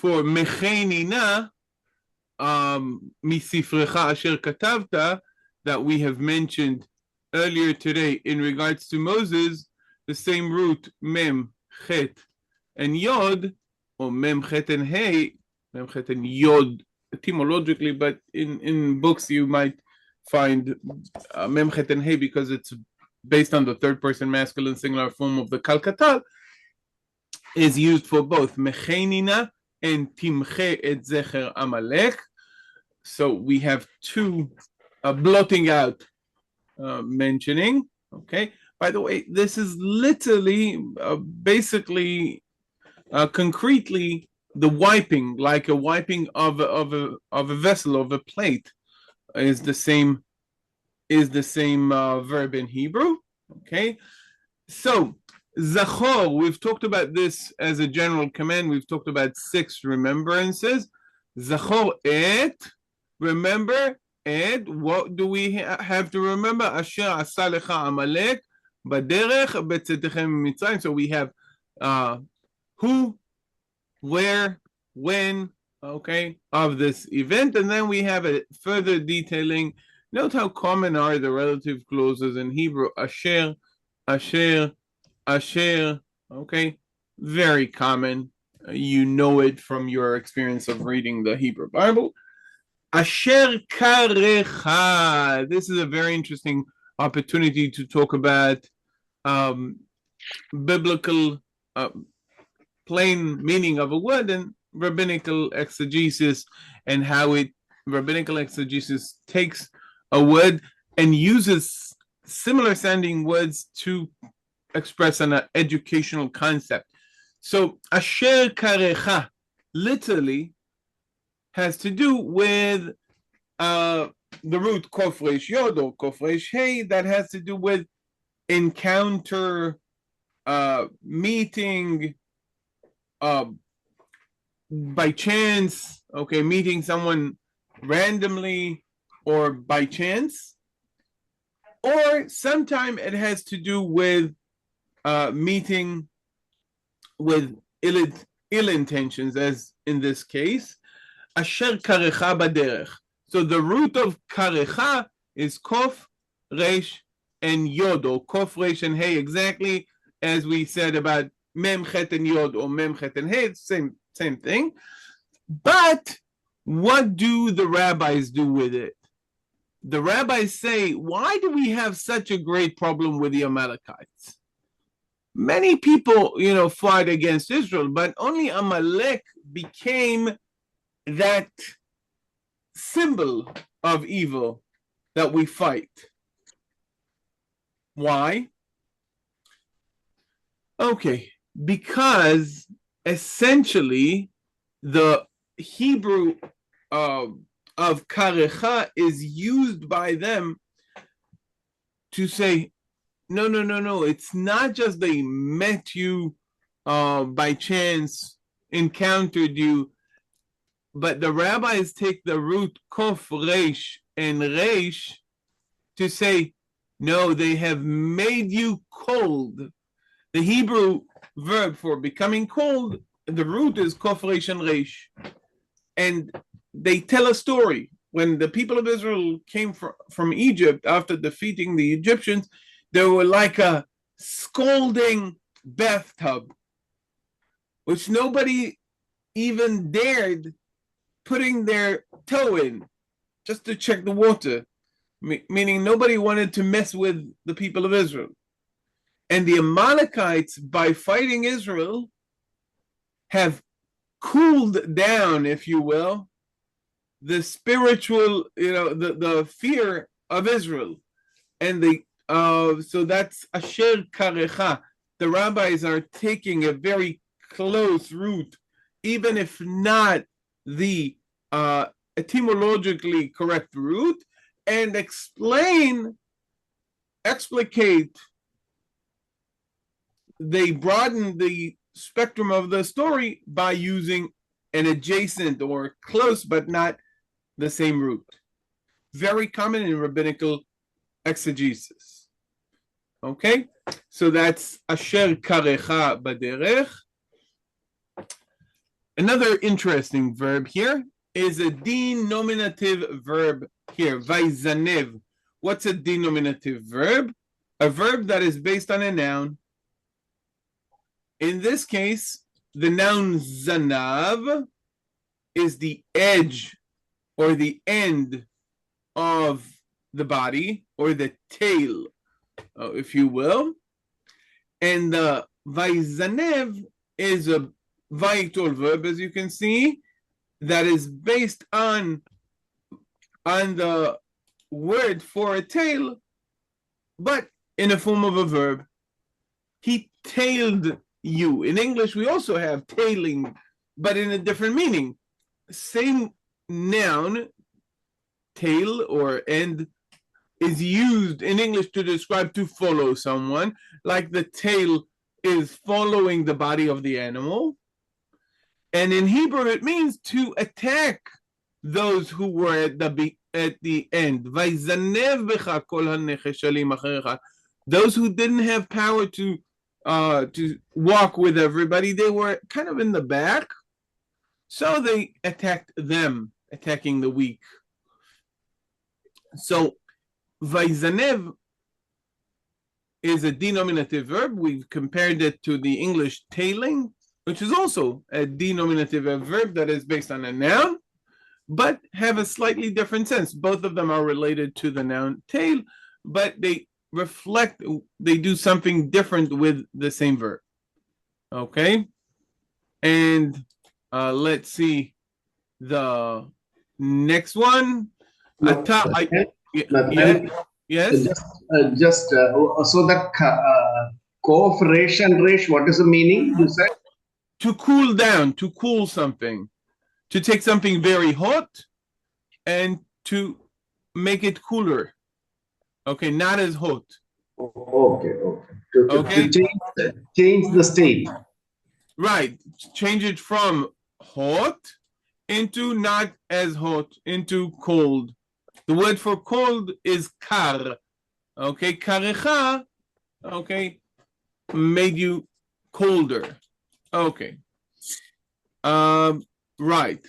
for mechenina, misifrecha asher katavta, that we have mentioned earlier today in regards to Moses, the same root mem, chet, and yod, or mem, chet, and hey, mem, chet, and yod etymologically, but in books you might find mem, chet, and hey because it's based on the third person masculine singular form of the Kalkatal, is used for both mechenina and timche et zecher Amalek. So we have two blotting out mentioning. Okay. By the way, this is literally, basically, concretely, the wiping, like a wiping of a vessel, of a plate, is the same verb in Hebrew. Okay. So Zakor, we've talked about this as a general command. We've talked about 6 remembrances. Zakor et, remember, et, what do we have to remember? Asher asa lecha Amalek baderech betzetechem mitzrayim. So we have who, where, when, okay, of this event. And then we have a further detailing. Note how common are the relative clauses in Hebrew. Asher, asher, asher, okay, very common. You know it from your experience of reading the Hebrew Bible. Asher karecha. This is a very interesting opportunity to talk about biblical plain meaning of a word and rabbinical exegesis, and how rabbinical exegesis takes a word and uses similar sounding words to express an educational concept. So asher karecha literally has to do with the root kof resh yod or kof resh hey, that has to do with encounter, meeting, by chance, okay, meeting someone randomly or by chance, or sometime it has to do with meeting with ill intentions, as in this case. Asher karecha baderech. So the root of karecha is kof, resh, and yod, or kof, resh, and hey, exactly as we said about mem, chet, and yod, or mem, chet, and hey, it's same thing. But what do the rabbis do with it? The rabbis say, why do we have such a great problem with the Amalekites? Many people, fought against Israel, but only Amalek became that symbol of evil that we fight. Why? Okay, because essentially the Hebrew of karecha is used by them to say, no, it's not just they met you by chance, encountered you, but the rabbis take the root kof, resh, and resh to say, no, they have made you cold. The Hebrew verb for becoming cold, the root is kof, resh, and resh. And they tell a story. When the people of Israel came from Egypt after defeating the Egyptians, they were like a scalding bathtub, which nobody even dared putting their toe in just to check the water, meaning nobody wanted to mess with the people of Israel. And the Amalekites, by fighting Israel, have cooled down, if you will, the spiritual, the fear of Israel. And so that's asher karecha. The rabbis are taking a very close root, even if not the etymologically correct root, and explicate. They broaden the spectrum of the story by using an adjacent or close but not the same root. Very common in rabbinical exegesis. Okay, so that's asher karecha baderech. Another interesting verb here is a denominative verb here, Wayyizannev. What's a denominative verb? A verb that is based on a noun. In this case, the noun Zanav is the edge or the end of the body, or the tail, if you will. And the Wayyizannev is a vital verb, as you can see, that is based on the word for a tail, but in a form of a verb. He tailed you. In English, we also have tailing, but in a different meaning. Same noun, tail or end, is used in English to describe to follow someone, like the tail is following the body of the animal. And in Hebrew, it means to attack those who were at the end. Those who didn't have power to walk with everybody, they were kind of in the back, so they attacked them, attacking the weak. So Wayyizannev is a denominative verb. We've compared it to the English tailing, which is also a denominative verb that is based on a noun, but have a slightly different sense. Both of them are related to the noun tail, but they do something different with the same verb. Okay? And let's see the next one. Yes. So that kof resh and resh, what is the meaning? You said to cool down, to cool something, to take something very hot and to make it cooler. Okay, not as hot. Okay. To change the state. Right, change it from hot into not as hot, into cold. The word for cold is kar. Okay, karkha, okay, made you colder. Okay. Right.